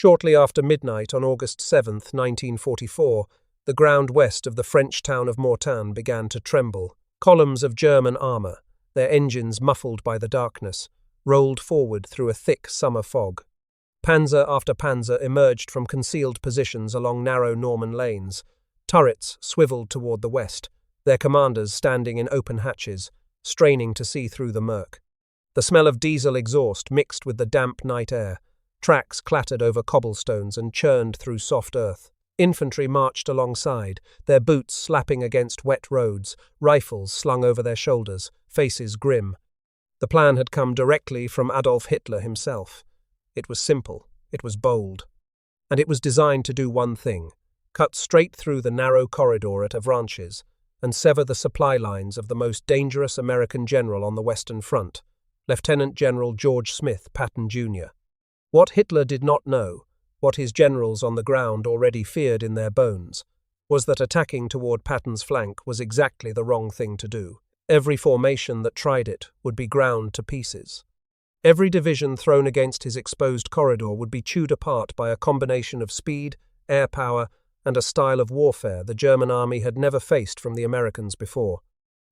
Shortly after midnight on August 7, 1944, the ground west of the French town of Mortain began to tremble. Columns of German armour, their engines muffled by the darkness, rolled forward through a thick summer fog. Panzer after panzer emerged from concealed positions along narrow Norman lanes. Turrets swiveled toward the west, their commanders standing in open hatches, straining to see through the murk. The smell of diesel exhaust mixed with the damp night air. Tracks clattered over cobblestones and churned through soft earth. Infantry marched alongside, their boots slapping against wet roads, rifles slung over their shoulders, faces grim. The plan had come directly from Adolf Hitler himself. It was simple, it was bold, and it was designed to do one thing: cut straight through the narrow corridor at Avranches and sever the supply lines of the most dangerous American general on the Western Front, Lieutenant General George Smith Patton, Jr. What Hitler did not know, what his generals on the ground already feared in their bones, was that attacking toward Patton's flank was exactly the wrong thing to do. Every formation that tried it would be ground to pieces. Every division thrown against his exposed corridor would be chewed apart by a combination of speed, air power, and a style of warfare the German army had never faced from the Americans before.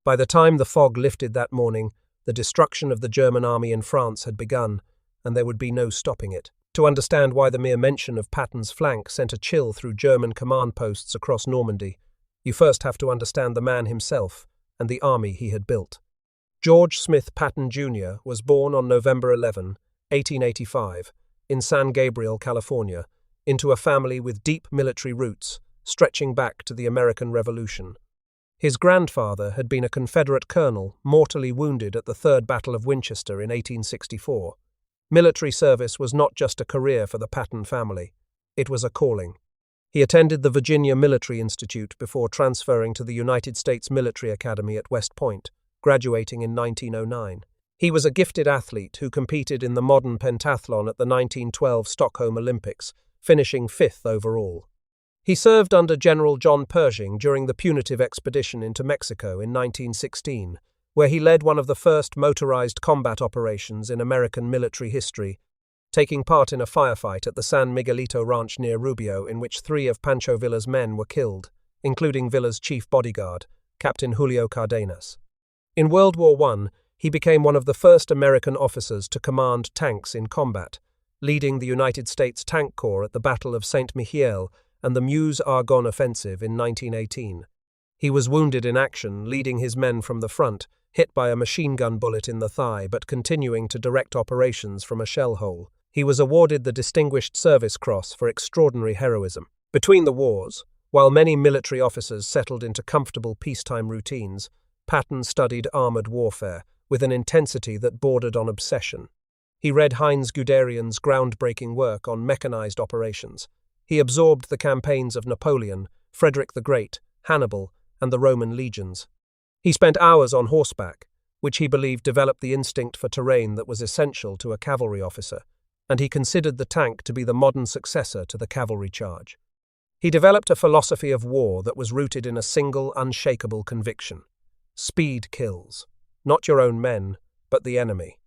By the time the fog lifted that morning, the destruction of the German army in France had begun, and there would be no stopping it. To understand why the mere mention of Patton's flank sent a chill through German command posts across Normandy, you first have to understand the man himself and the army he had built. George Smith Patton, Jr. was born on November 11, 1885, in San Gabriel, California, into a family with deep military roots stretching back to the American Revolution. His grandfather had been a Confederate colonel mortally wounded at the Third Battle of Winchester in 1864. Military service was not just a career for the Patton family, it was a calling. He attended the Virginia Military Institute before transferring to the United States Military Academy at West Point, graduating in 1909. He was a gifted athlete who competed in the modern pentathlon at the 1912 Stockholm Olympics, finishing 5th overall. He served under General John Pershing during the punitive expedition into Mexico in 1916, where he led one of the first motorized combat operations in American military history, taking part in a firefight at the San Miguelito ranch near Rubio in which 3 of Pancho Villa's men were killed, including Villa's chief bodyguard, Captain Julio Cardenas. In World War I, he became one of the first American officers to command tanks in combat, leading the United States Tank Corps at the Battle of Saint Mihiel and the Meuse-Argonne offensive in 1918. He was wounded in action, leading his men from the front, hit by a machine gun bullet in the thigh but continuing to direct operations from a shell hole. He was awarded the Distinguished Service Cross for extraordinary heroism. Between the wars, while many military officers settled into comfortable peacetime routines, Patton studied armoured warfare with an intensity that bordered on obsession. He read Heinz Guderian's groundbreaking work on mechanized operations. He absorbed the campaigns of Napoleon, Frederick the Great, Hannibal, and the Roman legions. He spent hours on horseback, which he believed developed the instinct for terrain that was essential to a cavalry officer, and he considered the tank to be the modern successor to the cavalry charge. He developed a philosophy of war that was rooted in a single, unshakable conviction: speed kills, not your own men, but the enemy.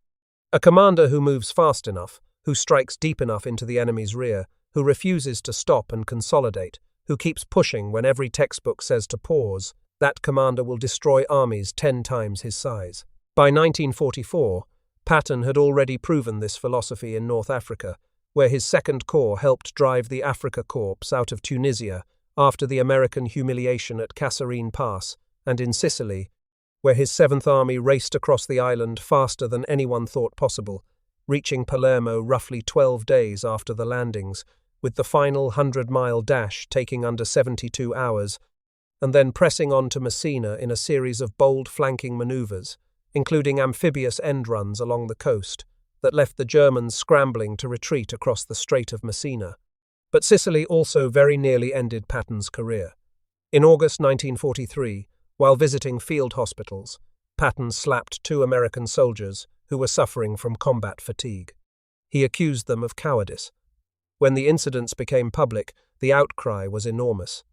A commander who moves fast enough, who strikes deep enough into the enemy's rear, who refuses to stop and consolidate, who keeps pushing when every textbook says to pause, that commander will destroy armies 10 times his size. By 1944, Patton had already proven this philosophy in North Africa, where his Second Corps helped drive the Afrika Korps out of Tunisia after the American humiliation at Kasserine Pass, and in Sicily, where his 7th Army raced across the island faster than anyone thought possible, reaching Palermo roughly 12 days after the landings, with the final 100-mile dash taking under 72 hours, and then pressing on to Messina in a series of bold flanking maneuvers, including amphibious end runs along the coast, that left the Germans scrambling to retreat across the Strait of Messina. But Sicily also very nearly ended Patton's career. In August 1943, while visiting field hospitals, Patton slapped 2 American soldiers who were suffering from combat fatigue. He accused them of cowardice. When the incidents became public, the outcry was enormous.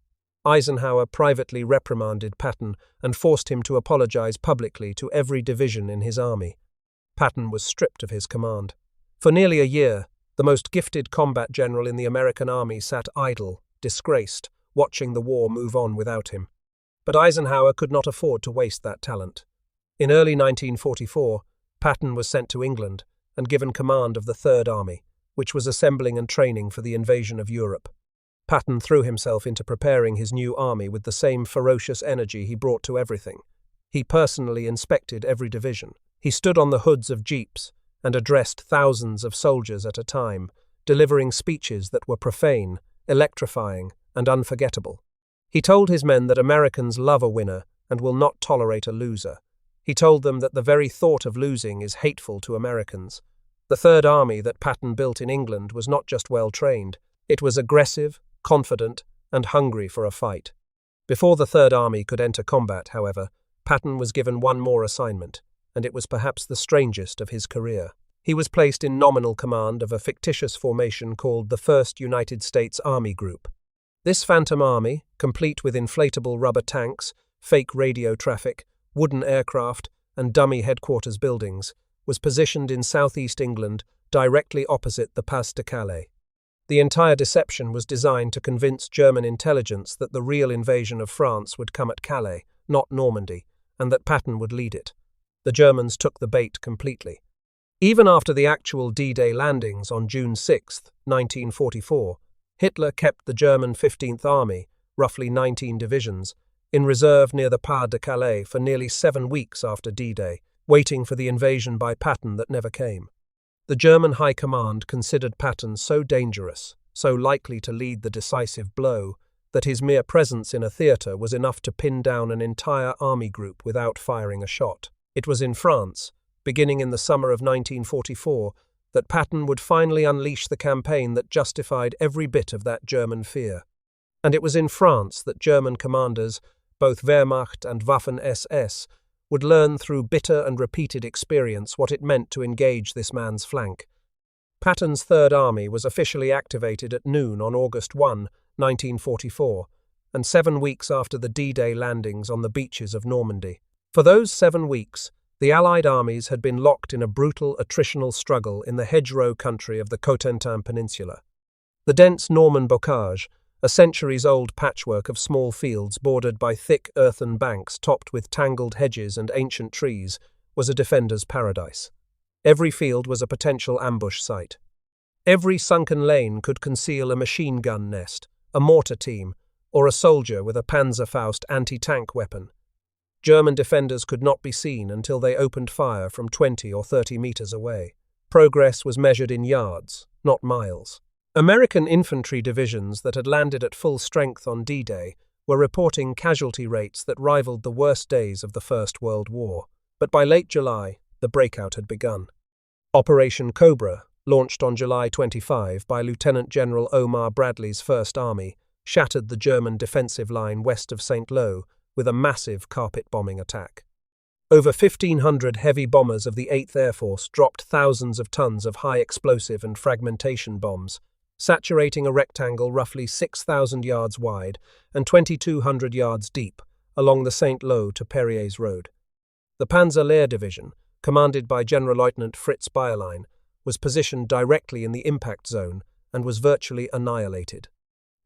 Eisenhower privately reprimanded Patton and forced him to apologize publicly to every division in his army. Patton was stripped of his command. For nearly a year, The most gifted combat general in the American army sat idle, disgraced, watching the war move on without him. But Eisenhower could not afford to waste that talent. In early 1944, Patton was sent to England and given command of the Third Army, which was assembling and training for the invasion of Europe. Patton threw himself into preparing his new army with the same ferocious energy he brought to everything. He personally inspected every division. He stood on the hoods of jeeps and addressed thousands of soldiers at a time, delivering speeches that were profane, electrifying, and unforgettable. He told his men that Americans love a winner and will not tolerate a loser. He told them that the very thought of losing is hateful to Americans. The Third Army that Patton built in England was not just well-trained, it was aggressive, confident, and hungry for a fight. Before the Third Army could enter combat, however, Patton was given one more assignment, and it was perhaps the strangest of his career. He was placed in nominal command of a fictitious formation called the 1st United States Army Group. This phantom army, complete with inflatable rubber tanks, fake radio traffic, wooden aircraft, and dummy headquarters buildings, was positioned in southeast England, directly opposite the Pas de Calais. The entire deception was designed to convince German intelligence that the real invasion of France would come at Calais, not Normandy, and that Patton would lead it. The Germans took the bait completely. Even after the actual D-Day landings on June 6, 1944, Hitler kept the German 15th Army, roughly 19 divisions, in reserve near the Pas de Calais for nearly 7 weeks after D-Day, waiting for the invasion by Patton that never came. The German High Command considered Patton so dangerous, so likely to lead the decisive blow, that his mere presence in a theatre was enough to pin down an entire army group without firing a shot. It was in France, beginning in the summer of 1944, that Patton would finally unleash the campaign that justified every bit of that German fear. And it was in France that German commanders, both Wehrmacht and Waffen-SS, would learn through bitter and repeated experience what it meant to engage this man's flank. Patton's Third Army was officially activated at noon on August 1, 1944, and 7 weeks after the D-Day landings on the beaches of Normandy. For those 7 weeks, the Allied armies had been locked in a brutal attritional struggle in the hedgerow country of the Cotentin Peninsula. The dense Norman bocage, a centuries-old patchwork of small fields bordered by thick earthen banks topped with tangled hedges and ancient trees, was a defender's paradise. Every field was a potential ambush site. Every sunken lane could conceal a machine gun nest, a mortar team, or a soldier with a Panzerfaust anti-tank weapon. German defenders could not be seen until they opened fire from 20 or 30 meters away. Progress was measured in yards, not miles. American infantry divisions that had landed at full strength on D-Day were reporting casualty rates that rivaled the worst days of the First World War. But by late July, the breakout had begun. Operation Cobra, launched on July 25 by Lieutenant General Omar Bradley's First Army, shattered the German defensive line west of St. Lo with a massive carpet-bombing attack. Over 1,500 heavy bombers of the 8th Air Force dropped thousands of tons of high-explosive and fragmentation bombs, saturating a rectangle roughly 6,000 yards wide and 2,200 yards deep along the St. Lo to Perrier's Road. The Panzer-Lehr Division, commanded by Generalleutnant Fritz Bayerlein, was positioned directly in the impact zone and was virtually annihilated.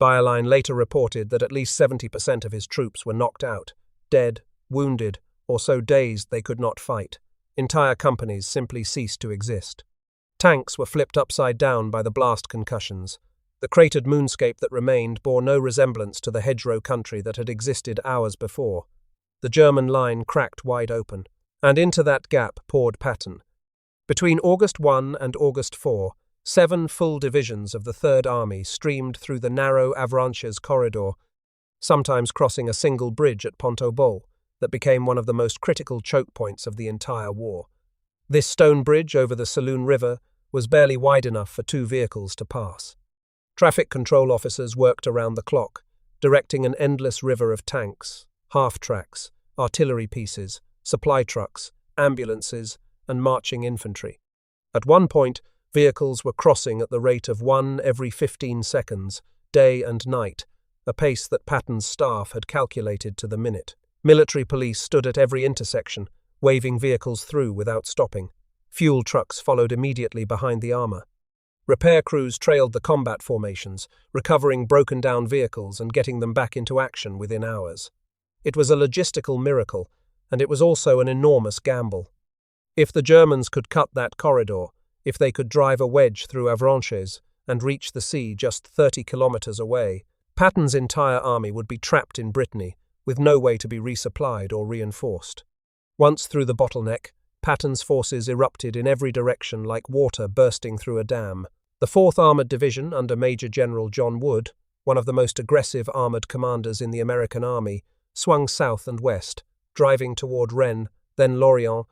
Bayerlein later reported that at least 70% of his troops were knocked out, dead, wounded, or so dazed they could not fight. Entire companies simply ceased to exist. Tanks were flipped upside down by the blast concussions. The cratered moonscape that remained bore no resemblance to the hedgerow country that had existed hours before. The German line cracked wide open, and into that gap poured Patton. Between August 1 and August 4, 7 full divisions of the Third Army streamed through the narrow Avranches corridor, sometimes crossing a single bridge at Pont-au-Bol that became one of the most critical choke points of the entire war. This stone bridge over the Saloon River was barely wide enough for 2 vehicles to pass. Traffic control officers worked around the clock, directing an endless river of tanks, half-tracks, artillery pieces, supply trucks, ambulances, and marching infantry. At one point, vehicles were crossing at the rate of 1 every 15 seconds, day and night, a pace that Patton's staff had calculated to the minute. Military police stood at every intersection, waving vehicles through without stopping. Fuel trucks followed immediately behind the armor. Repair crews trailed the combat formations, recovering broken-down vehicles and getting them back into action within hours. It was a logistical miracle, and it was also an enormous gamble. If the Germans could cut that corridor, if they could drive a wedge through Avranches and reach the sea just 30 kilometers away, Patton's entire army would be trapped in Brittany, with no way to be resupplied or reinforced. Once through the bottleneck, Patton's forces erupted in every direction like water bursting through a dam. The 4th Armored Division under Major General John Wood, one of the most aggressive armored commanders in the American Army, swung south and west, driving toward Rennes, then Lorient,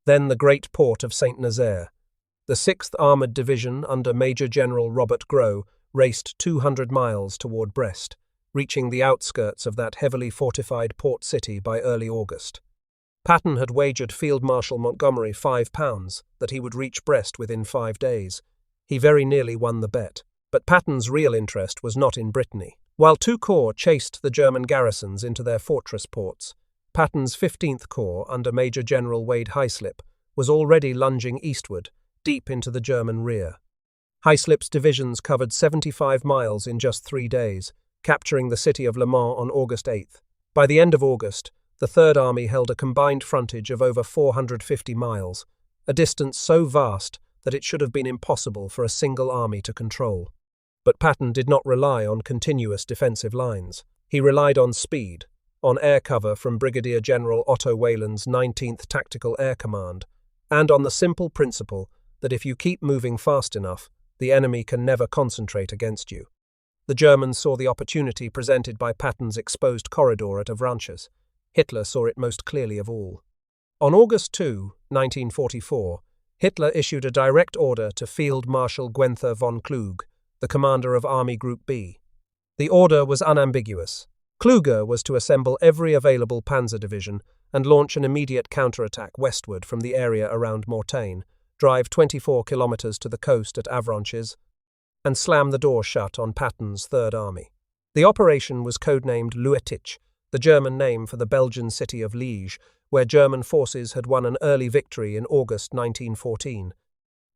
then the great port of Saint-Nazaire. The 6th Armored Division under Major General Robert Gros raced 200 miles toward Brest, reaching the outskirts of that heavily fortified port city by early August. Patton had wagered Field Marshal Montgomery £5 that he would reach Brest within 5 days. He very nearly won the bet, but Patton's real interest was not in Brittany. While 2 corps chased the German garrisons into their fortress ports, Patton's 15th Corps under Major General Wade Hyslop was already lunging eastward, deep into the German rear. Hyslop's divisions covered 75 miles in just 3 days, capturing the city of Le Mans on August 8th. By the end of August, the Third Army held a combined frontage of over 450 miles, a distance so vast that it should have been impossible for a single army to control. But Patton did not rely on continuous defensive lines. He relied on speed, on air cover from Brigadier General Otto Wayland's 19th Tactical Air Command, and on the simple principle that if you keep moving fast enough, the enemy can never concentrate against you. The Germans saw the opportunity presented by Patton's exposed corridor at Avranches. Hitler saw it most clearly of all. On August 2, 1944, Hitler issued a direct order to Field Marshal Guenther von Kluge, the commander of Army Group B. The order was unambiguous. Kluge was to assemble every available panzer division and launch an immediate counterattack westward from the area around Mortagne, drive 24 kilometers to the coast at Avranches, and slam the door shut on Patton's Third Army. The operation was codenamed Luetich, the German name for the Belgian city of Liège, where German forces had won an early victory in August 1914.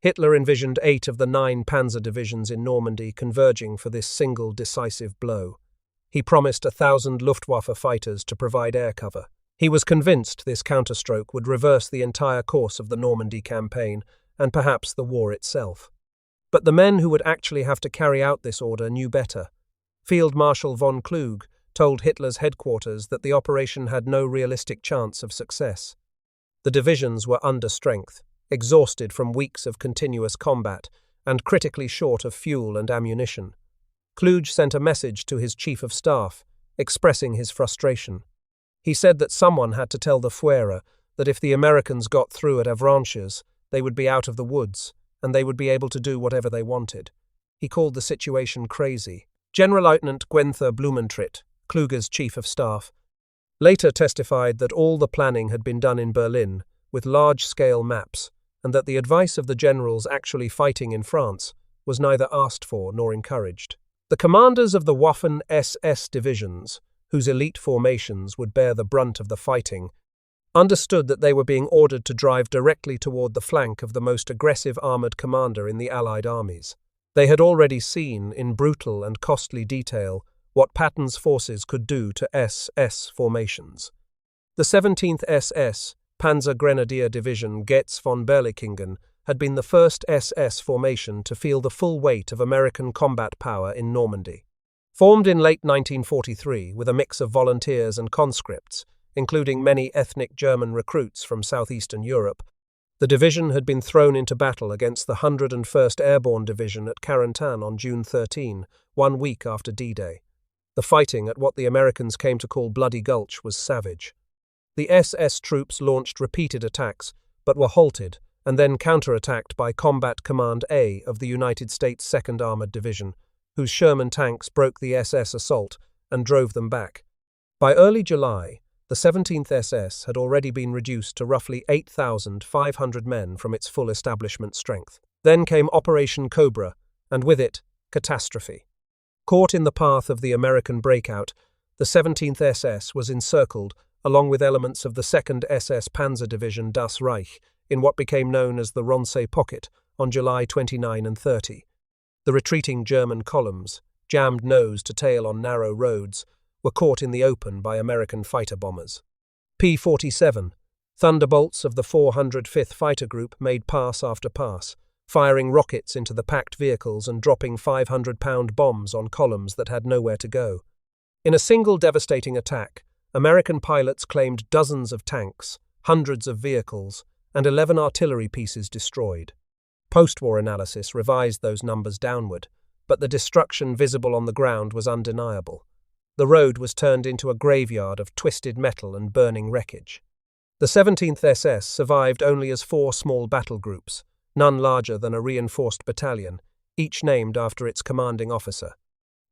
Hitler envisioned 8 of the 9 panzer divisions in Normandy converging for this single decisive blow. He promised 1,000 Luftwaffe fighters to provide air cover. He was convinced this counterstroke would reverse the entire course of the Normandy campaign and perhaps the war itself. But the men who would actually have to carry out this order knew better. Field Marshal von Kluge told Hitler's headquarters that the operation had no realistic chance of success. The divisions were under strength, exhausted from weeks of continuous combat, and critically short of fuel and ammunition. Kluge sent a message to his chief of staff, expressing his frustration. He said that someone had to tell the Führer that if the Americans got through at Avranches, they would be out of the woods, and they would be able to do whatever they wanted. He called the situation crazy. Generalleutnant Guenther Blumentritt, Kluge's chief of staff, later testified that all the planning had been done in Berlin, with large-scale maps, and that the advice of the generals actually fighting in France was neither asked for nor encouraged. The commanders of the Waffen-SS divisions, whose elite formations would bear the brunt of the fighting, understood that they were being ordered to drive directly toward the flank of the most aggressive armored commander in the Allied armies. They had already seen, in brutal and costly detail, what Patton's forces could do to SS formations. The 17th SS, Panzer Grenadier Division Getz von Berlichingen, had been the first SS formation to feel the full weight of American combat power in Normandy. Formed in late 1943 with a mix of volunteers and conscripts, including many ethnic German recruits from southeastern Europe, the division had been thrown into battle against the 101st Airborne Division at Carentan on June 13, 1 week after D-Day. The fighting at what the Americans came to call Bloody Gulch was savage. The SS troops launched repeated attacks, but were halted and then counterattacked by Combat Command A of the United States 2nd Armored Division, whose Sherman tanks broke the SS assault and drove them back. By early July, the 17th SS had already been reduced to roughly 8,500 men from its full establishment strength. Then came Operation Cobra, and with it, catastrophe. Caught in the path of the American breakout, the 17th SS was encircled, along with elements of the 2nd SS Panzer Division Das Reich, in what became known as the Ronce Pocket on July 29 and 30. The retreating German columns, jammed nose to tail on narrow roads, were caught in the open by American fighter bombers. P-47, thunderbolts of the 405th Fighter Group, made pass after pass, firing rockets into the packed vehicles and dropping 500-pound bombs on columns that had nowhere to go. In a single devastating attack, American pilots claimed dozens of tanks, hundreds of vehicles, and 11 artillery pieces destroyed. Post-war analysis revised those numbers downward, but the destruction visible on the ground was undeniable. The road was turned into a graveyard of twisted metal and burning wreckage. The 17th SS survived only as 4 small battle groups, none larger than a reinforced battalion, each named after its commanding officer.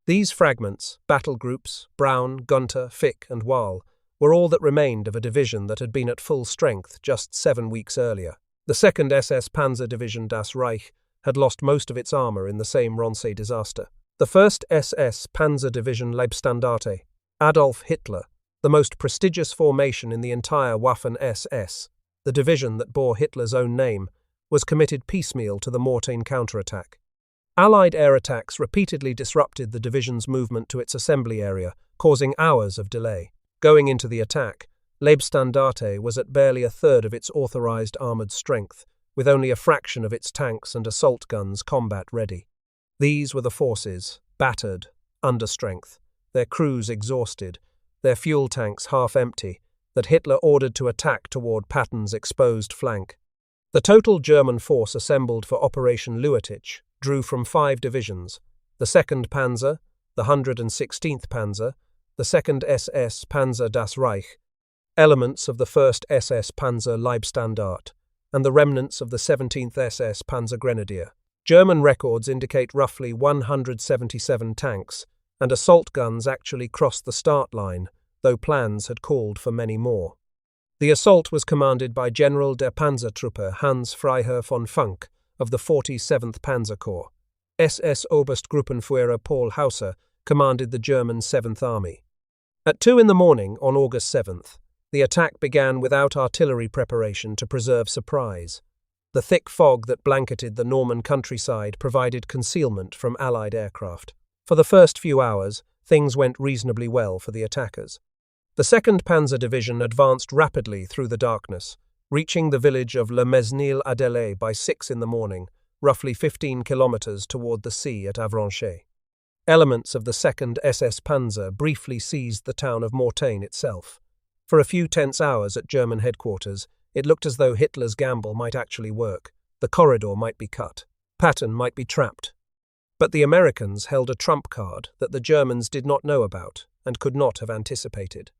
These fragments, battle groups, Braun, Gunther, Fick, and Wahl, were all that remained of a division that had been at full strength just 7 weeks earlier. The 2nd SS Panzer Division Das Reich had lost most of its armour in the same Ronce disaster. The 1st SS Panzer Division Leibstandarte, Adolf Hitler, the most prestigious formation in the entire Waffen-SS, the division that bore Hitler's own name, was committed piecemeal to the Mortain counterattack. Allied air attacks repeatedly disrupted the division's movement to its assembly area, causing hours of delay. Going into the attack, Leibstandarte was at barely a third of its authorized armored strength, with only a fraction of its tanks and assault guns combat-ready. These were the forces, battered, under strength, their crews exhausted, their fuel tanks half empty, that Hitler ordered to attack toward Patton's exposed flank. The total German force assembled for Operation Luetich drew from 5 divisions: the 2nd Panzer, the 116th Panzer, the 2nd SS Panzer Das Reich, elements of the 1st SS Panzer Leibstandarte, and the remnants of the 17th SS Panzer Grenadier. German records indicate roughly 177 tanks, and assault guns actually crossed the start line, though plans had called for many more. The assault was commanded by General der Panzertruppe Hans Freiherr von Funk of the 47th Panzer Corps. SS Oberstgruppenführer Paul Hauser commanded the German 7th Army. At 2 in the morning on August 7th, the attack began without artillery preparation to preserve surprise. The thick fog that blanketed the Norman countryside provided concealment from Allied aircraft. For the first few hours, things went reasonably well for the attackers. The 2nd Panzer Division advanced rapidly through the darkness, reaching the village of Le Mesnil-Adelaide by 6 in the morning, roughly 15 kilometers toward the sea at Avranches. Elements of the 2nd SS Panzer briefly seized the town of Mortain itself. For a few tense hours at German headquarters, it looked as though Hitler's gamble might actually work. The corridor might be cut. Patton might be trapped. But the Americans held a trump card that the Germans did not know about and could not have anticipated.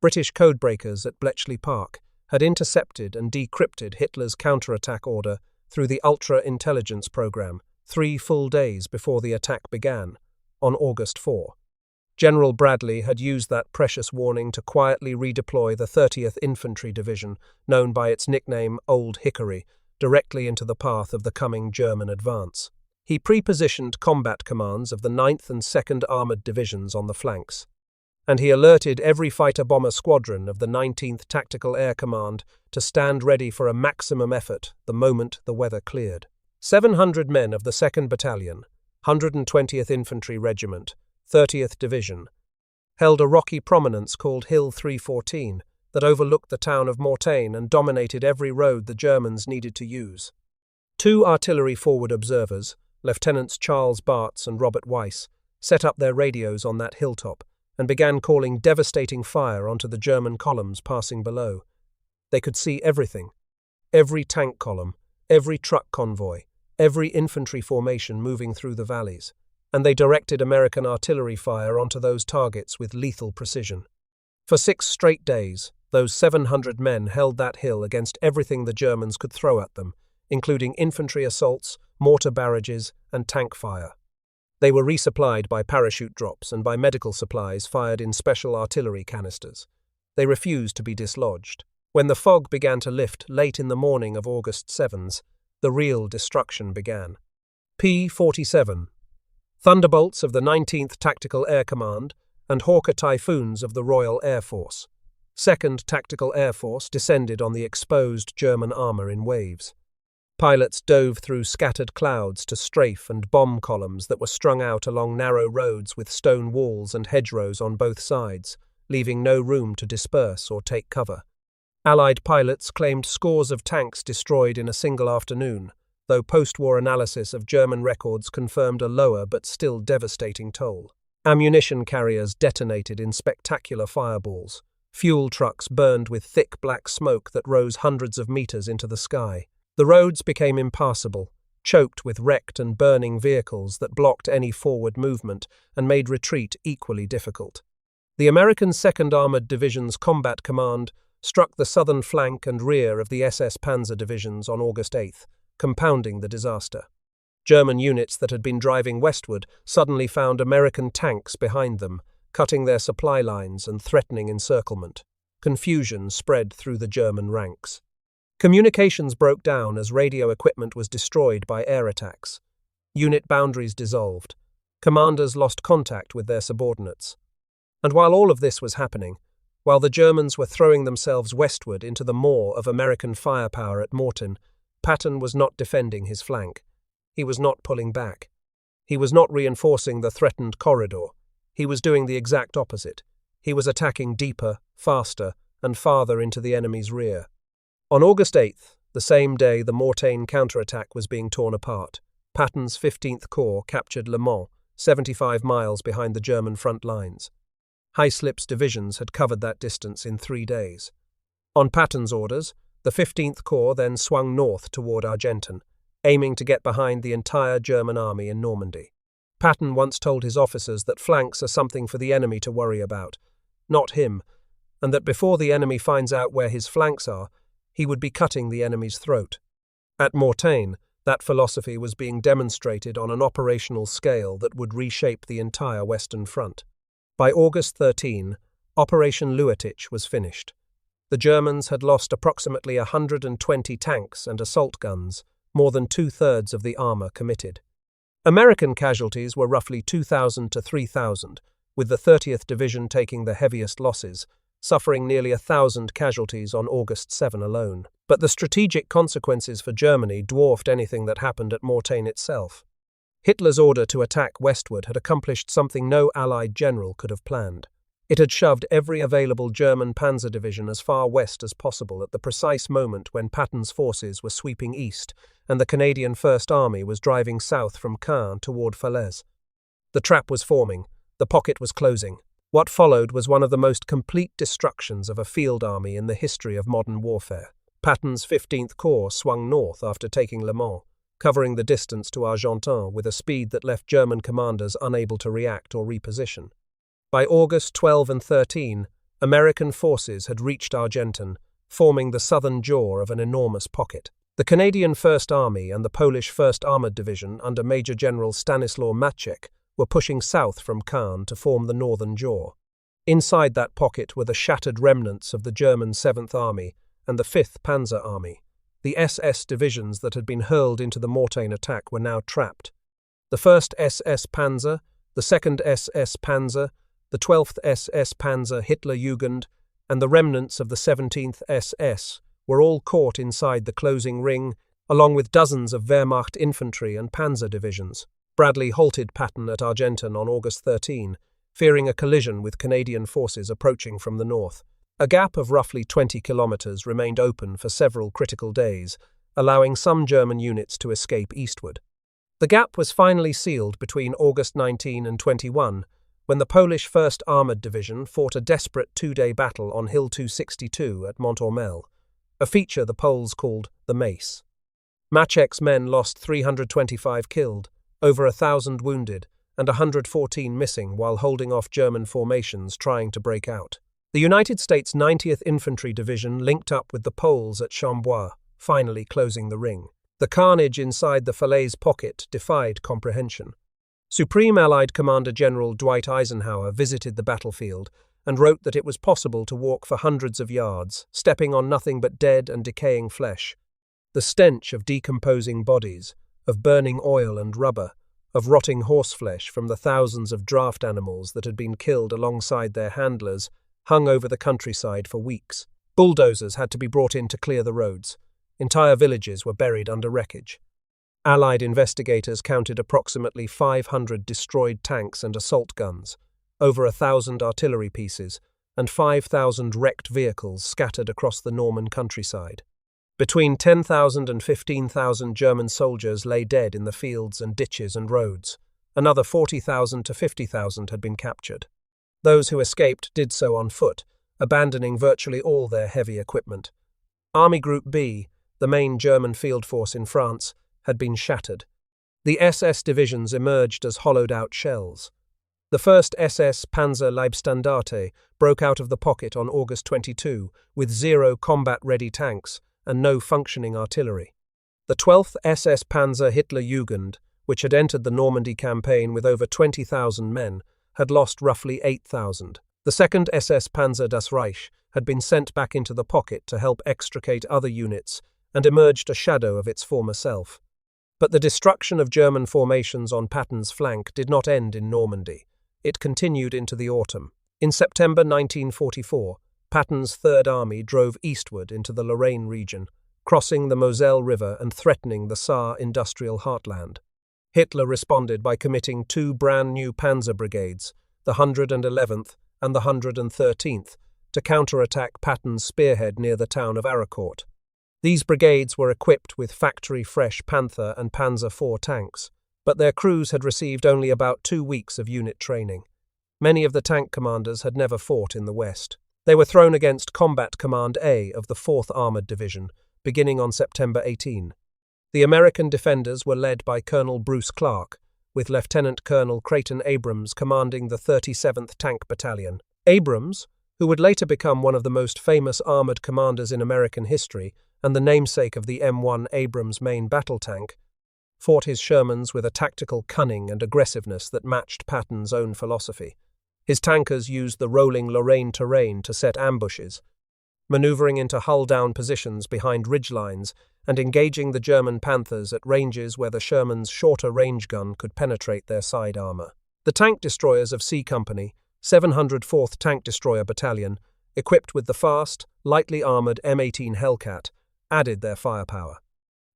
British codebreakers at Bletchley Park had intercepted and decrypted Hitler's counterattack order through the Ultra-Intelligence Program 3 full days before the attack began, on August 4. General Bradley had used that precious warning to quietly redeploy the 30th Infantry Division, known by its nickname Old Hickory, directly into the path of the coming German advance. He pre-positioned combat commands of the 9th and 2nd Armoured Divisions on the flanks, and he alerted every fighter-bomber squadron of the 19th Tactical Air Command to stand ready for a maximum effort the moment the weather cleared. 700 men of the 2nd Battalion, 120th Infantry Regiment, 30th Division, held a rocky prominence called Hill 314 that overlooked the town of Mortain and dominated every road the Germans needed to use. 2 artillery forward observers, Lieutenants Charles Bartz and Robert Weiss, set up their radios on that hilltop and began calling devastating fire onto the German columns passing below. They could see everything: every tank column, every truck convoy, every infantry formation moving through the valleys, and they directed American artillery fire onto those targets with lethal precision. For 6 straight days, those 700 men held that hill against everything the Germans could throw at them, including infantry assaults, mortar barrages, and tank fire. They were resupplied by parachute drops and by medical supplies fired in special artillery canisters. They refused to be dislodged. When the fog began to lift late in the morning of August 7th, the real destruction began. P-47, Thunderbolts of the 19th Tactical Air Command and Hawker Typhoons of the Royal Air Force. 2nd Tactical Air Force descended on the exposed German armour in waves. Pilots dove through scattered clouds to strafe and bomb columns that were strung out along narrow roads with stone walls and hedgerows on both sides, leaving no room to disperse or take cover. Allied pilots claimed scores of tanks destroyed in a single afternoon, though post-war analysis of German records confirmed a lower but still devastating toll. Ammunition carriers detonated in spectacular fireballs. Fuel trucks burned with thick black smoke that rose hundreds of meters into the sky. The roads became impassable, choked with wrecked and burning vehicles that blocked any forward movement and made retreat equally difficult. The American 2nd Armored Division's Combat Command struck the southern flank and rear of the SS Panzer divisions on August 8th, compounding the disaster. German units that had been driving westward suddenly found American tanks behind them, cutting their supply lines and threatening encirclement. Confusion spread through the German ranks. Communications broke down as radio equipment was destroyed by air attacks. Unit boundaries dissolved. Commanders lost contact with their subordinates. And while all of this was happening, while the Germans were throwing themselves westward into the maw of American firepower at Mortain, Patton was not defending his flank. He was not pulling back. He was not reinforcing the threatened corridor. He was doing the exact opposite. He was attacking deeper, faster, and farther into the enemy's rear. On August 8th, the same day the Mortain counterattack was being torn apart, Patton's 15th Corps captured Le Mans, 75 miles behind the German front lines. Haislip's divisions had covered that distance in 3 days. On Patton's orders, the 15th Corps then swung north toward Argenton, aiming to get behind the entire German army in Normandy. Patton once told his officers that flanks are something for the enemy to worry about, not him, and that before the enemy finds out where his flanks are, he would be cutting the enemy's throat. At Mortain, that philosophy was being demonstrated on an operational scale that would reshape the entire Western Front. By August 13, Operation Luetich was finished. The Germans had lost approximately 120 tanks and assault guns, more than 2/3 of the armor committed. American casualties were roughly 2,000 to 3,000, with the 30th Division taking the heaviest losses, suffering nearly 1,000 casualties on August 7 alone. But the strategic consequences for Germany dwarfed anything that happened at Mortain itself. Hitler's order to attack westward had accomplished something no Allied general could have planned. It had shoved every available German panzer division as far west as possible at the precise moment when Patton's forces were sweeping east and the Canadian First Army was driving south from Caen toward Falaise. The trap was forming, the pocket was closing. What followed was one of the most complete destructions of a field army in the history of modern warfare. Patton's 15th Corps swung north after taking Le Mans, covering the distance to Argenton with a speed that left German commanders unable to react or reposition. By August 12 and 13, American forces had reached Argenton, forming the southern jaw of an enormous pocket. The Canadian First Army and the Polish 1st Armored Division under Major General Stanislaw Maciek were pushing south from Caen to form the northern jaw. Inside that pocket were the shattered remnants of the German 7th Army and the 5th Panzer Army. The SS divisions that had been hurled into the Mortain attack were now trapped. The 1st SS Panzer, the 2nd SS Panzer, the 12th SS Panzer Hitlerjugend, and the remnants of the 17th SS were all caught inside the closing ring, along with dozens of Wehrmacht infantry and panzer divisions. Bradley halted Patton at Argenton on August 13, fearing a collision with Canadian forces approaching from the north. A gap of roughly 20 kilometers remained open for several critical days, allowing some German units to escape eastward. The gap was finally sealed between August 19 and 21, when the Polish 1st Armored Division fought a desperate 2-day battle on Hill 262 at Montormel, a feature the Poles called the Mace. Maciek's men lost 325 killed, over 1,000 wounded, and 114 missing while holding off German formations trying to break out. The United States 90th Infantry Division linked up with the Poles at Chambois, finally closing the ring. The carnage inside the Falaise pocket defied comprehension. Supreme Allied Commander General Dwight Eisenhower visited the battlefield and wrote that it was possible to walk for hundreds of yards, stepping on nothing but dead and decaying flesh. The stench of decomposing bodies, of burning oil and rubber, of rotting horseflesh from the thousands of draft animals that had been killed alongside their handlers, hung over the countryside for weeks. Bulldozers had to be brought in to clear the roads. Entire villages were buried under wreckage. Allied investigators counted approximately 500 destroyed tanks and assault guns, over 1,000 artillery pieces, and 5,000 wrecked vehicles scattered across the Norman countryside. Between 10,000 and 15,000 German soldiers lay dead in the fields and ditches and roads. Another 40,000 to 50,000 had been captured. Those who escaped did so on foot, abandoning virtually all their heavy equipment. Army Group B, the main German field force in France, had been shattered. The SS divisions emerged as hollowed-out shells. The 1st SS Panzer Leibstandarte broke out of the pocket on August 22 with 0 combat-ready tanks and no functioning artillery. The 12th SS Panzer Hitlerjugend, which had entered the Normandy campaign with over 20,000 men, had lost roughly 8,000. The 2nd SS Panzer Das Reich had been sent back into the pocket to help extricate other units and emerged a shadow of its former self. But the destruction of German formations on Patton's flank did not end in Normandy. It continued into the autumn. In September 1944, Patton's Third Army drove eastward into the Lorraine region, crossing the Moselle River and threatening the Saar industrial heartland. Hitler responded by committing 2 brand-new panzer brigades, the 111th and the 113th, to counterattack Patton's spearhead near the town of Aracourt. These brigades were equipped with factory-fresh Panther and Panzer IV tanks, but their crews had received only about 2 weeks of unit training. Many of the tank commanders had never fought in the West. They were thrown against Combat Command A of the 4th Armored Division, beginning on September 18. The American defenders were led by Colonel Bruce Clark, with Lieutenant Colonel Creighton Abrams commanding the 37th Tank Battalion. Abrams, who would later become one of the most famous armored commanders in American history and the namesake of the M1 Abrams main battle tank, fought his Shermans with a tactical cunning and aggressiveness that matched Patton's own philosophy. His tankers used the rolling Lorraine terrain to set ambushes, maneuvering into hull-down positions behind ridgelines and engaging the German Panthers at ranges where the Sherman's shorter range gun could penetrate their side armor. The tank destroyers of C Company, 704th Tank Destroyer Battalion, equipped with the fast, lightly armored M18 Hellcat, added their firepower.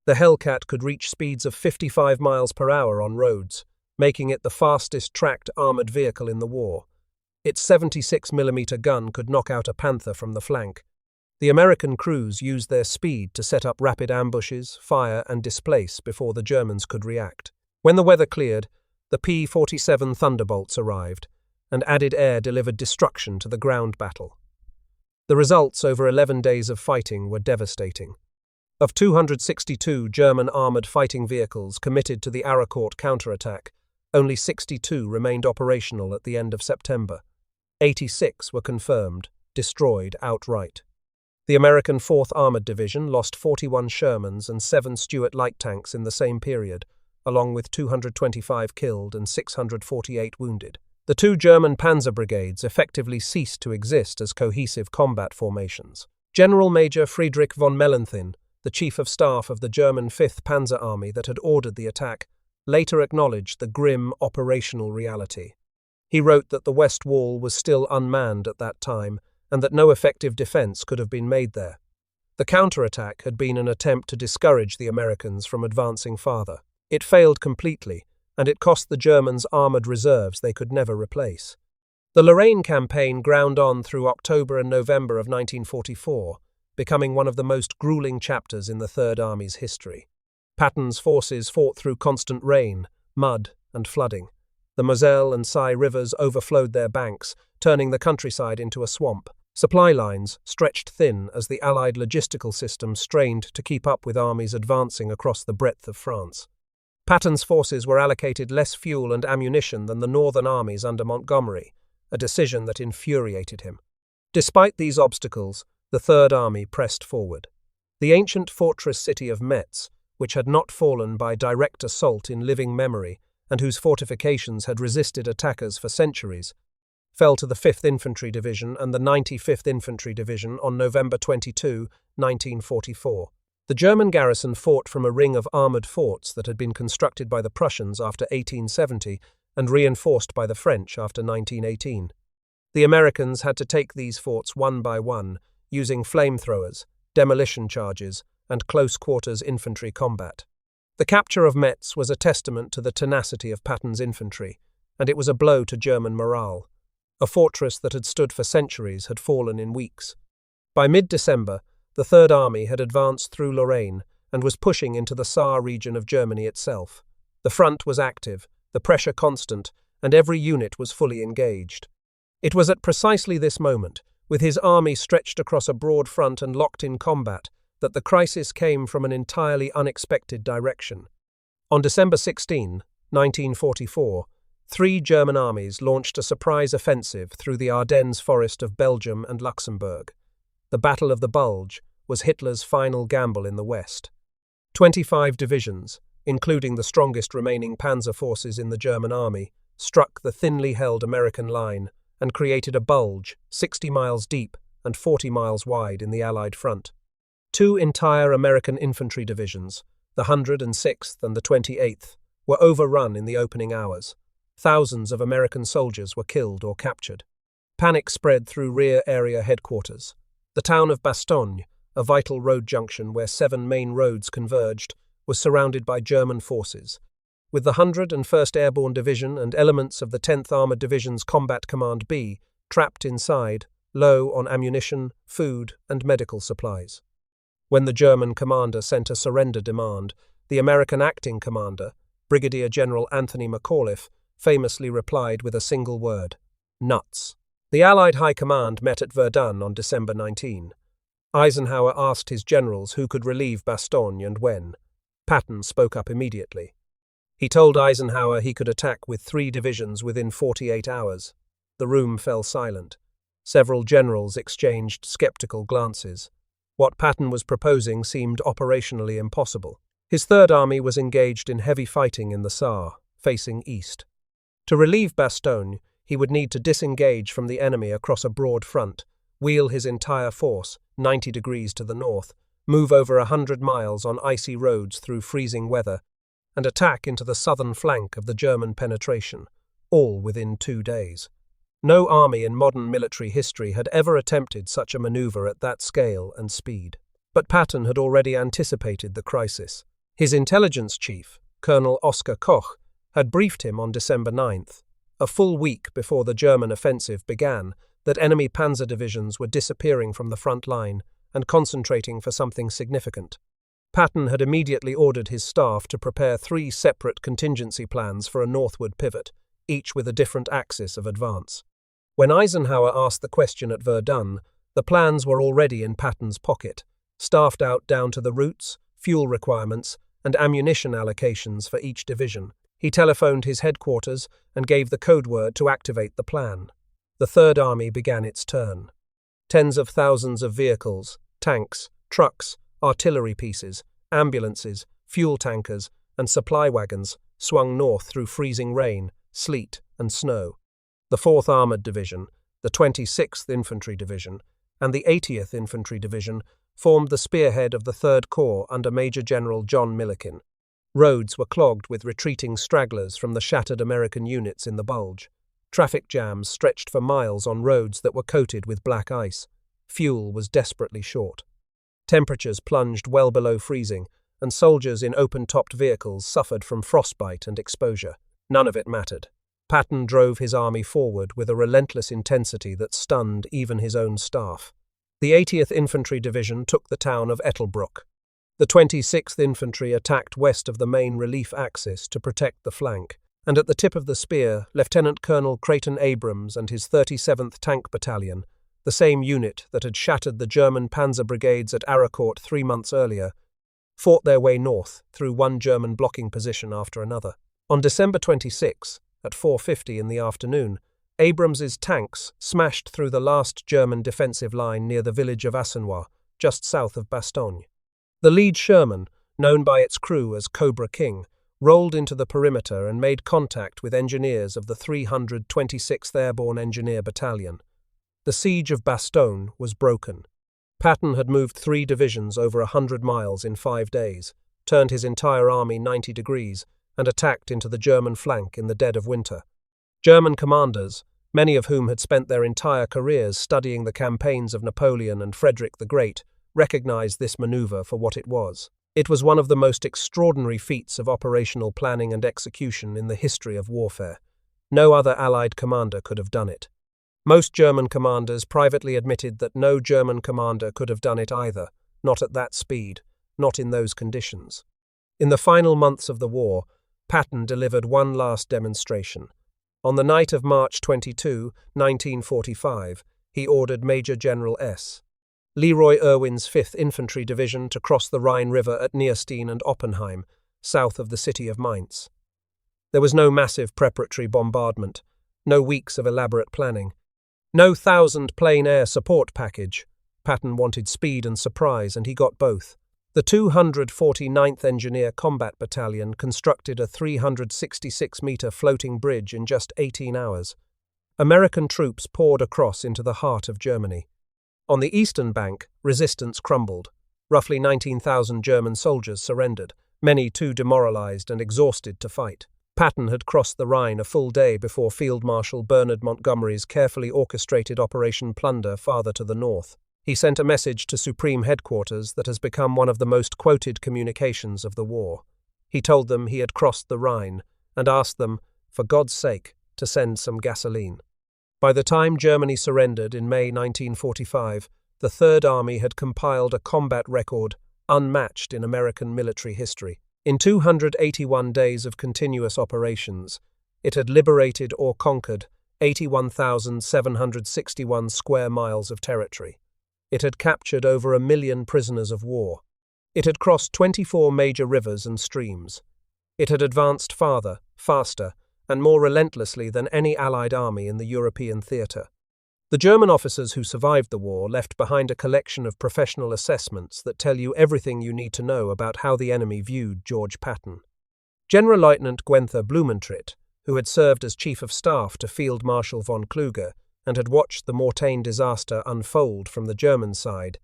The Hellcat could reach speeds of 55 miles per hour on roads, making it the fastest tracked armored vehicle in the war. Its 76mm gun could knock out a Panther from the flank. The American crews used their speed to set up rapid ambushes, fire and displace before the Germans could react. When the weather cleared, the P-47 Thunderbolts arrived, and added air delivered destruction to the ground battle. The results over 11 days of fighting were devastating. Of 262 German armored fighting vehicles committed to the Aracourt counterattack, only 62 remained operational at the end of September. 86 were confirmed, destroyed outright. The American 4th Armored Division lost 41 Shermans and 7 Stuart light tanks in the same period, along with 225 killed and 648 wounded. The 2 German panzer brigades effectively ceased to exist as cohesive combat formations. General Major Friedrich von Mellenthin, the Chief of Staff of the German 5th Panzer Army that had ordered the attack, later acknowledged the grim operational reality. He wrote that the West Wall was still unmanned at that time, and that no effective defense could have been made there. The counterattack had been an attempt to discourage the Americans from advancing farther. It failed completely, and it cost the Germans armored reserves they could never replace. The Lorraine campaign ground on through October and November of 1944, becoming one of the most grueling chapters in the Third Army's history. Patton's forces fought through constant rain, mud, and flooding. The Moselle and Seine rivers overflowed their banks, turning the countryside into a swamp. Supply lines stretched thin as the Allied logistical system strained to keep up with armies advancing across the breadth of France. Patton's forces were allocated less fuel and ammunition than the northern armies under Montgomery, a decision that infuriated him. Despite these obstacles, the Third Army pressed forward. The ancient fortress city of Metz, which had not fallen by direct assault in living memory and whose fortifications had resisted attackers for centuries, fell to the 5th Infantry Division and the 95th Infantry Division on November 22, 1944. The German garrison fought from a ring of armoured forts that had been constructed by the Prussians after 1870 and reinforced by the French after 1918. The Americans had to take these forts one by one, using flamethrowers, demolition charges, and close-quarters infantry combat. The capture of Metz was a testament to the tenacity of Patton's infantry, and it was a blow to German morale. A fortress that had stood for centuries had fallen in weeks. By mid-December, the Third Army had advanced through Lorraine and was pushing into the Saar region of Germany itself. The front was active, the pressure constant, and every unit was fully engaged. It was at precisely this moment, with his army stretched across a broad front and locked in combat, that the crisis came from an entirely unexpected direction. On December 16, 1944, 3 German armies launched a surprise offensive through the Ardennes forest of Belgium and Luxembourg. The Battle of the Bulge was Hitler's final gamble in the West. 25 divisions, including the strongest remaining panzer forces in the German army, struck the thinly held American line and created a bulge 60 miles deep and 40 miles wide in the Allied front. 2 entire American infantry divisions, the 106th and the 28th, were overrun in the opening hours. Thousands of American soldiers were killed or captured. Panic spread through rear area headquarters. The town of Bastogne, a vital road junction where 7 main roads converged, was surrounded by German forces. With the 101st Airborne Division and elements of the 10th Armored Division's Combat Command B trapped inside, low on ammunition, food, and medical supplies. When the German commander sent a surrender demand, the American acting commander, Brigadier General Anthony McAuliffe, famously replied with a single word: nuts. The Allied High Command met at Verdun on December 19. Eisenhower asked his generals who could relieve Bastogne and when. Patton spoke up immediately. He told Eisenhower he could attack with 3 divisions within 48 hours. The room fell silent. Several generals exchanged skeptical glances. What Patton was proposing seemed operationally impossible. His Third Army was engaged in heavy fighting in the Saar, facing east. To relieve Bastogne, he would need to disengage from the enemy across a broad front, wheel his entire force 90 degrees to the north, move over 100 miles on icy roads through freezing weather, and attack into the southern flank of the German penetration, all within 2 days. No army in modern military history had ever attempted such a maneuver at that scale and speed. But Patton had already anticipated the crisis. His intelligence chief, Colonel Oskar Koch, had briefed him on December 9th, a full week before the German offensive began, that enemy panzer divisions were disappearing from the front line and concentrating for something significant. Patton had immediately ordered his staff to prepare 3 separate contingency plans for a northward pivot, each with a different axis of advance. When Eisenhower asked the question at Verdun, the plans were already in Patton's pocket, staffed out down to the routes, fuel requirements, and ammunition allocations for each division. He telephoned his headquarters and gave the code word to activate the plan. The Third Army began its turn. Tens of thousands of vehicles, tanks, trucks, artillery pieces, ambulances, fuel tankers, and supply wagons swung north through freezing rain, sleet, and snow. The 4th Armored Division, the 26th Infantry Division, and the 80th Infantry Division formed the spearhead of the 3rd Corps under Major General John Milliken. Roads were clogged with retreating stragglers from the shattered American units in the Bulge. Traffic jams stretched for miles on roads that were coated with black ice. Fuel was desperately short. Temperatures plunged well below freezing, and soldiers in open-topped vehicles suffered from frostbite and exposure. None of it mattered. Patton drove his army forward with a relentless intensity that stunned even his own staff. The 80th Infantry Division took the town of Ettelbruck. The 26th Infantry attacked west of the main relief axis to protect the flank, and at the tip of the spear, Lieutenant Colonel Creighton Abrams and his 37th Tank Battalion, the same unit that had shattered the German panzer brigades at Aracourt 3 months earlier, fought their way north through one German blocking position after another. On December 26, at 4:50 in the afternoon, Abrams's tanks smashed through the last German defensive line near the village of Assenois, just south of Bastogne. The lead Sherman, known by its crew as Cobra King, rolled into the perimeter and made contact with engineers of the 326th Airborne Engineer Battalion. The siege of Bastogne was broken. Patton had moved 3 divisions over 100 miles in 5 days, turned his entire army 90 degrees, and attacked into the German flank in the dead of winter. German commanders, many of whom had spent their entire careers studying the campaigns of Napoleon and Frederick the Great, recognized this maneuver for what it was. It was one of the most extraordinary feats of operational planning and execution in the history of warfare. No other Allied commander could have done it. Most German commanders privately admitted that no German commander could have done it either, not at that speed, not in those conditions. In the final months of the war, Patton delivered one last demonstration. On the night of March 22, 1945, he ordered Major General S. Leroy Erwin's 5th Infantry Division to cross the Rhine River at Nierstein and Oppenheim, south of the city of Mainz. There was no massive preparatory bombardment, no weeks of elaborate planning, no 1,000-plane air support package. Patton wanted speed and surprise, and he got both. The 249th Engineer Combat Battalion constructed a 366-meter floating bridge in just 18 hours. American troops poured across into the heart of Germany. On the eastern bank, resistance crumbled. Roughly 19,000 German soldiers surrendered, many too demoralized and exhausted to fight. Patton had crossed the Rhine a full day before Field Marshal Bernard Montgomery's carefully orchestrated Operation Plunder farther to the north. He sent a message to Supreme Headquarters that has become one of the most quoted communications of the war. He told them he had crossed the Rhine and asked them, for God's sake, to send some gasoline. By the time Germany surrendered in May 1945, the Third Army had compiled a combat record unmatched in American military history. In 281 days of continuous operations, it had liberated or conquered 81,761 square miles of territory. It had captured over 1 million prisoners of war. It had crossed 24 major rivers and streams. It had advanced farther, faster, and more relentlessly than any Allied army in the European theatre. The German officers who survived the war left behind a collection of professional assessments that tell you everything you need to know about how the enemy viewed George Patton. General Lieutenant Guenther Blumentritt, who had served as Chief of Staff to Field Marshal von Kluge and had watched the Mortain disaster unfold from the German side,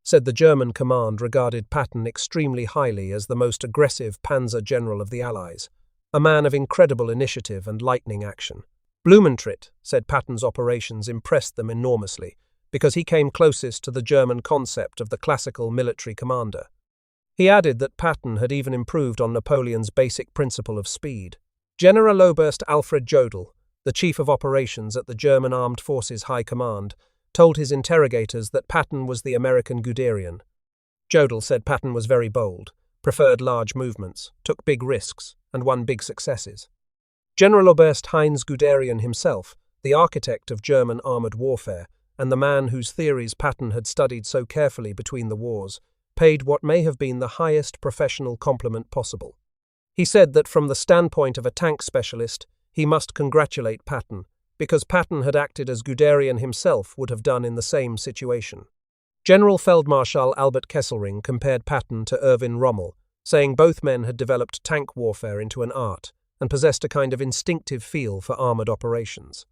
said the German command regarded Patton extremely highly as the most aggressive panzer general of the Allies, a man of incredible initiative and lightning action. Blumentritt said Patton's operations impressed them enormously because he came closest to the German concept of the classical military commander. He added that Patton had even improved on Napoleon's basic principle of speed. Generaloberst Alfred Jodl, the chief of operations at the German Armed Forces High Command, told his interrogators that Patton was the American Guderian. Jodl said Patton was very bold, preferred large movements, took big risks, and won big successes. Generaloberst Heinz Guderian himself, the architect of German armoured warfare, and the man whose theories Patton had studied so carefully between the wars, paid what may have been the highest professional compliment possible. He said that from the standpoint of a tank specialist, he must congratulate Patton, because Patton had acted as Guderian himself would have done in the same situation. General Feldmarschall Albert Kesselring compared Patton to Erwin Rommel, saying both men had developed tank warfare into an art and possessed a kind of instinctive feel for armoured operations.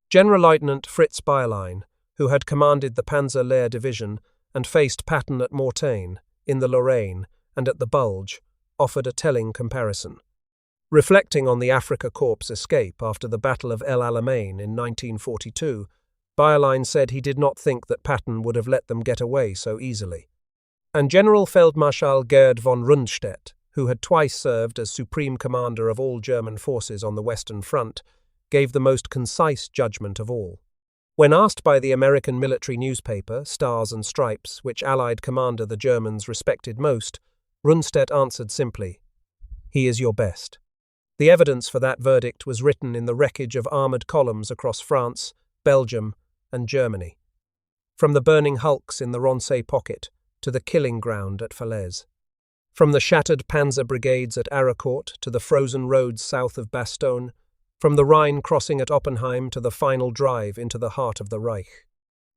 General Lieutenant Fritz Bayerlein, who had commanded the Panzer Lehr Division and faced Patton at Mortain, in the Lorraine, and at the Bulge, offered a telling comparison. Reflecting on the Afrika Korps escape after the Battle of El Alamein in 1942, Bayerlein said he did not think that Patton would have let them get away so easily. And General Feldmarschall Gerd von Rundstedt, who had twice served as Supreme Commander of all German forces on the Western Front, gave the most concise judgment of all. When asked by the American military newspaper, Stars and Stripes, which Allied commander the Germans respected most, Rundstedt answered simply, "He is your best." The evidence for that verdict was written in the wreckage of armoured columns across France, Belgium, and Germany. From the burning hulks in the Roncesvalles pocket to the killing ground at Falaise. From the shattered panzer brigades at Aracourt to the frozen roads south of Bastogne, from the Rhine crossing at Oppenheim to the final drive into the heart of the Reich.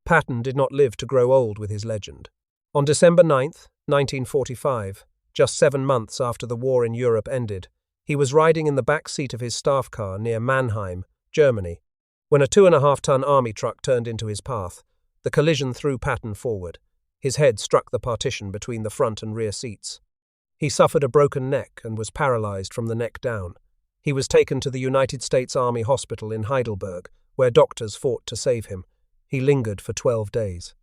Patton did not live to grow old with his legend. On December 9, 1945, just 7 months after the war in Europe ended, he was riding in the back seat of his staff car near Mannheim, Germany, when a 2.5-ton army truck turned into his path. The collision threw Patton forward. His head struck the partition between the front and rear seats. He suffered a broken neck and was paralyzed from the neck down. He was taken to the United States Army Hospital in Heidelberg, where doctors fought to save him. He lingered for 12 days.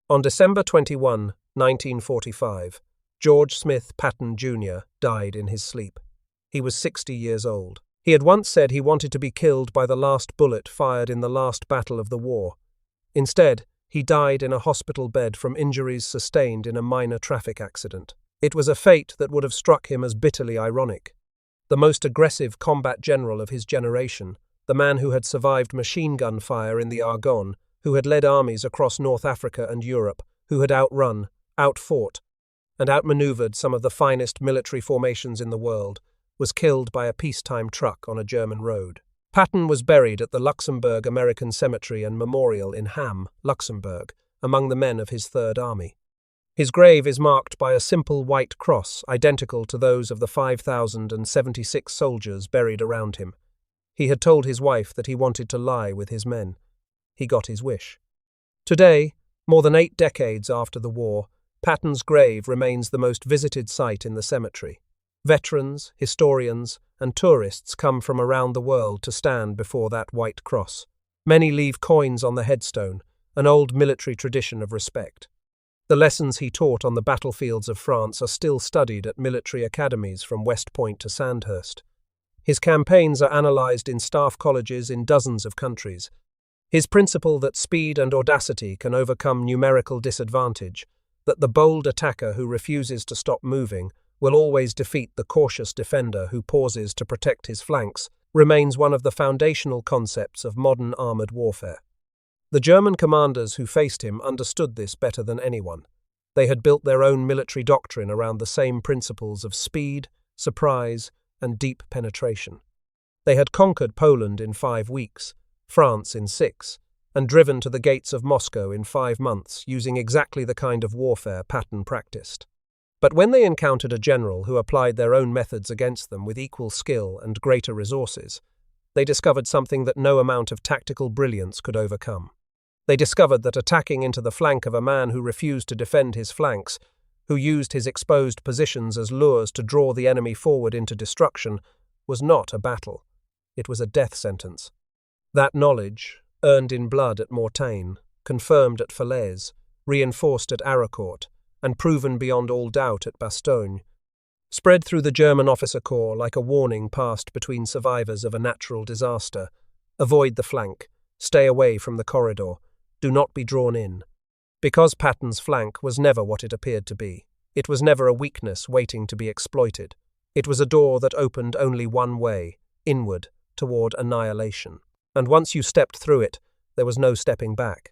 On December 21, 1945, George Smith Patton Jr. died in his sleep. He was 60 years old. He had once said he wanted to be killed by the last bullet fired in the last battle of the war. Instead, he died in a hospital bed from injuries sustained in a minor traffic accident. It was a fate that would have struck him as bitterly ironic. The most aggressive combat general of his generation, the man who had survived machine gun fire in the Argonne, who had led armies across North Africa and Europe, who had outrun, outfought, and outmaneuvered some of the finest military formations in the world, was killed by a peacetime truck on a German road. Patton was buried at the Luxembourg American Cemetery and Memorial in Ham, Luxembourg, among the men of his Third Army. His grave is marked by a simple white cross identical to those of the 5,076 soldiers buried around him. He had told his wife that he wanted to lie with his men. He got his wish. Today, more than 8 decades after the war, Patton's grave remains the most visited site in the cemetery. Veterans, historians, and tourists come from around the world to stand before that white cross. Many leave coins on the headstone, an old military tradition of respect. The lessons he taught on the battlefields of France are still studied at military academies from West Point to Sandhurst. His campaigns are analysed in staff colleges in dozens of countries. His principle that speed and audacity can overcome numerical disadvantage, that the bold attacker who refuses to stop moving will always defeat the cautious defender who pauses to protect his flanks, remains one of the foundational concepts of modern armoured warfare. The German commanders who faced him understood this better than anyone. They had built their own military doctrine around the same principles of speed, surprise, and deep penetration. They had conquered Poland in 5 weeks, France in 6, and driven to the gates of Moscow in 5 months using exactly the kind of warfare Patton practiced. But when they encountered a general who applied their own methods against them with equal skill and greater resources, they discovered something that no amount of tactical brilliance could overcome. They discovered that attacking into the flank of a man who refused to defend his flanks, who used his exposed positions as lures to draw the enemy forward into destruction, was not a battle. It was a death sentence. That knowledge, earned in blood at Mortain, confirmed at Falaise, reinforced at Aracourt, and proven beyond all doubt at Bastogne, spread through the German officer corps like a warning passed between survivors of a natural disaster. Avoid the flank. Stay away from the corridor. Do not be drawn in. Because Patton's flank was never what it appeared to be. It was never a weakness waiting to be exploited. It was a door that opened only one way, inward, toward annihilation. And once you stepped through it, there was no stepping back.